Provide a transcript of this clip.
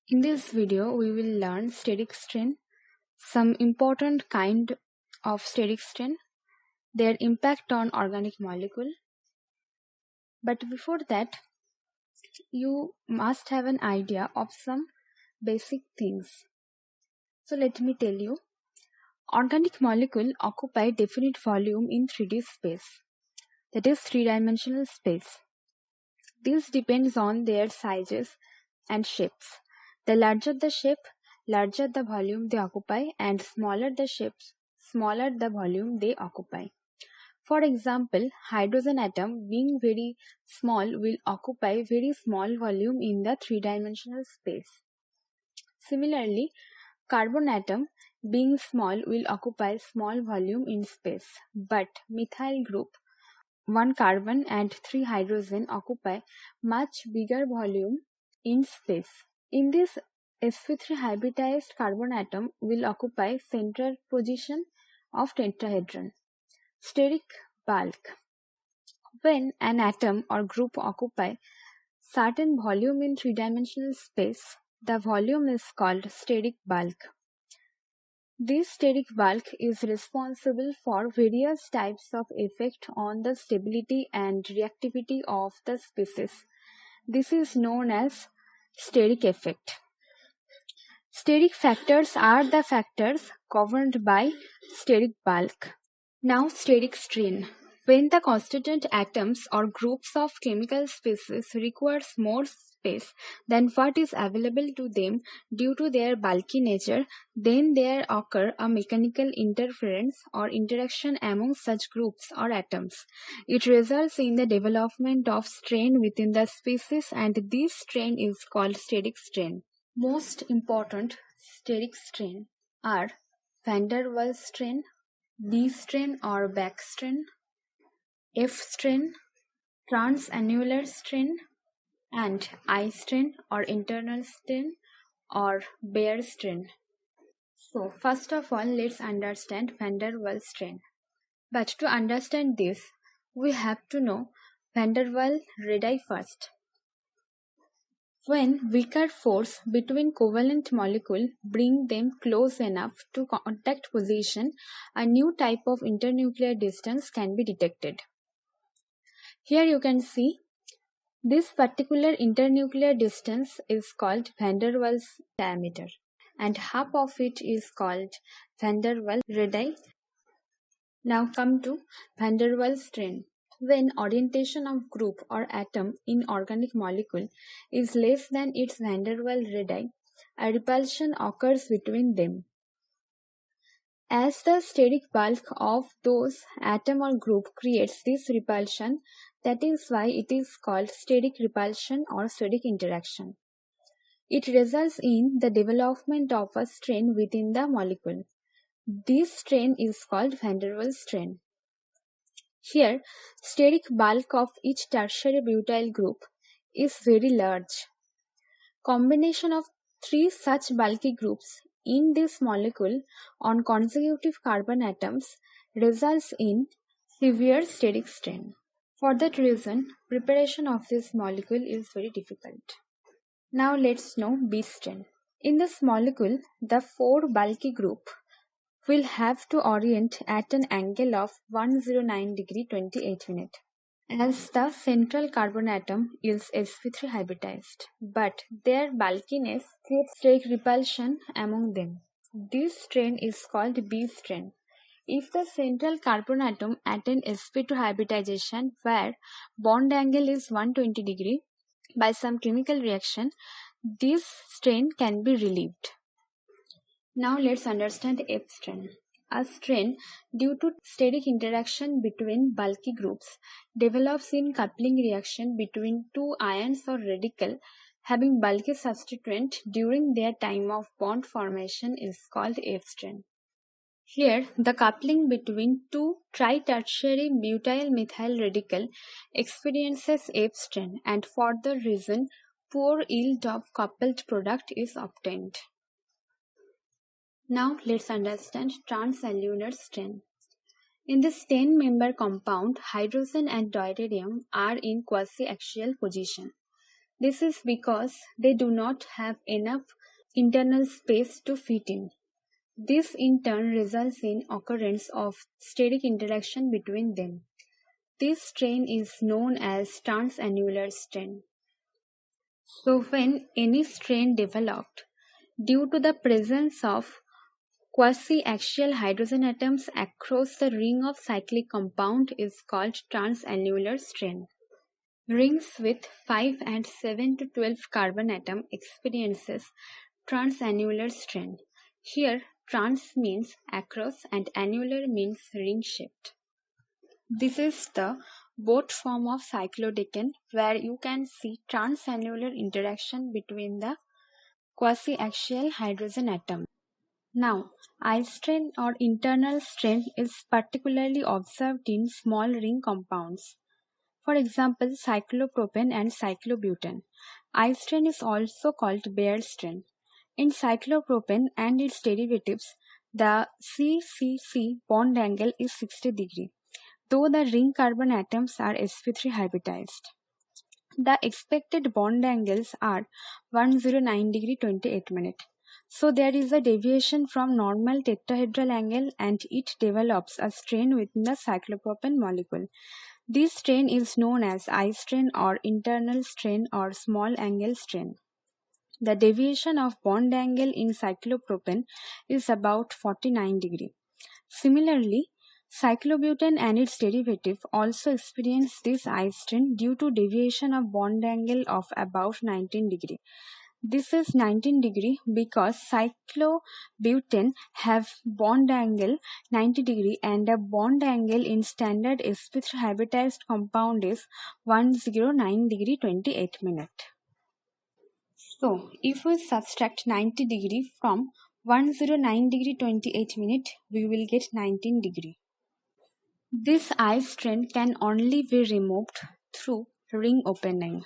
In this video, we will learn steric strain, some important kind of steric strain, their impact on organic molecule. But before that, you must have an idea of some basic things. So let me tell you, organic molecule occupy definite volume in 3D space, that is three-dimensional space. This depends on their sizes and shapes. The larger the shape, larger the volume they occupy, and smaller the shapes, smaller the volume they occupy. For example, hydrogen atom being very small will occupy very small volume in the three-dimensional space. Similarly, carbon atom being small will occupy small volume in space, but methyl group 1 carbon and 3 hydrogen occupy much bigger volume in space. In this, sp3 hybridized carbon atom will occupy central position of tetrahedron. Steric bulk. When an atom or group occupy certain volume in three-dimensional space, the volume is called steric bulk. This steric bulk is responsible for various types of effect on the stability and reactivity of the species. This is known as steric effect. Steric factors are the factors governed by steric bulk. Now, steric strain. When the constituent atoms or groups of chemical species requires more space than what is available to them due to their bulky nature, then there occur a mechanical interference or interaction among such groups or atoms. It results in the development of strain within the species, and this strain is called steric strain. Most important steric strain are van der Waals strain, B strain or back strain, F strain, transannular strain, and I strain or internal strain or Baer strain. So first of all, let's understand van der Waals strain. But to understand this, we have to know van der Waals radii first. When weaker force between covalent molecule bring them close enough to contact position, a new type of internuclear distance can be detected. Here you can see this particular internuclear distance is called van der Waals diameter, and half of it is called van der Waals radii. Now come to van der Waals strain. When orientation of group or atom in organic molecule is less than its van der Waals radii, a repulsion occurs between them. As the steric bulk of those atom or group creates this repulsion, that is why it is called steric repulsion or steric interaction. It results in the development of a strain within the molecule. This strain is called van der Waals strain. Here, steric bulk of each tertiary butyl group is very large. Combination of 3 such bulky groups in this molecule on consecutive carbon atoms results in severe steric strain. For that reason, preparation of this molecule is very difficult. Now let's know B strain. In this molecule, the 4 bulky group will have to orient at an angle of 109 degree 28 minutes, as the central carbon atom is sp3 hybridized, but their bulkiness creates steric repulsion among them. This strain is called B strain. If the central carbon atom attains sp2 hybridization where bond angle is 120 degree by some chemical reaction, this strain can be relieved. Now let's understand F strain. A strain due to steric interaction between bulky groups develops in coupling reaction between 2 ions or radical having bulky substituent during their time of bond formation is called F strain. Here, the coupling between 2 tri-tertiary butyl methyl radical experiences F strain, and for the reason poor yield of coupled product is obtained. Now let's understand transallunar strain. In this 10-member compound, hydrogen and deuterium are in quasi-axial position. This is because they do not have enough internal space to fit in. This in turn results in occurrence of steric interaction between them. This strain is known as transannular strain. So when any strain developed due to the presence of quasi-axial hydrogen atoms across the ring of cyclic compound is called transannular strain. Rings with 5 and 7 to 12 carbon atom experiences transannular strain. Here, trans means across and annular means ring-shaped. This is the both form of cyclodecane where you can see transannular interaction between the quasi-axial hydrogen atom. Now, eye strain or internal strain is particularly observed in small ring compounds. For example, cyclopropane and cyclobutane. Eye strain is also called Baer strain. In cyclopropane and its derivatives, the C-C-C bond angle is 60 degree, though the ring carbon atoms are sp3 hybridized. The expected bond angles are 109 degree 28 minute. So there is a deviation from normal tetrahedral angle and it develops a strain within the cyclopropane molecule. This strain is known as eye strain or internal strain or small angle strain. The deviation of bond angle in cyclopropane is about 49 degree. Similarly, cyclobutane and its derivative also experience this eye strain due to deviation of bond angle of about 19 degree. This is 19 degree because cyclobutane have bond angle 90 degree and the bond angle in standard sp3 hybridized compound is 109 degree 28 minute. So, if we subtract 90 degree from 109 degree 28 minute, we will get 19 degree. This eye strain can only be removed through ring opening.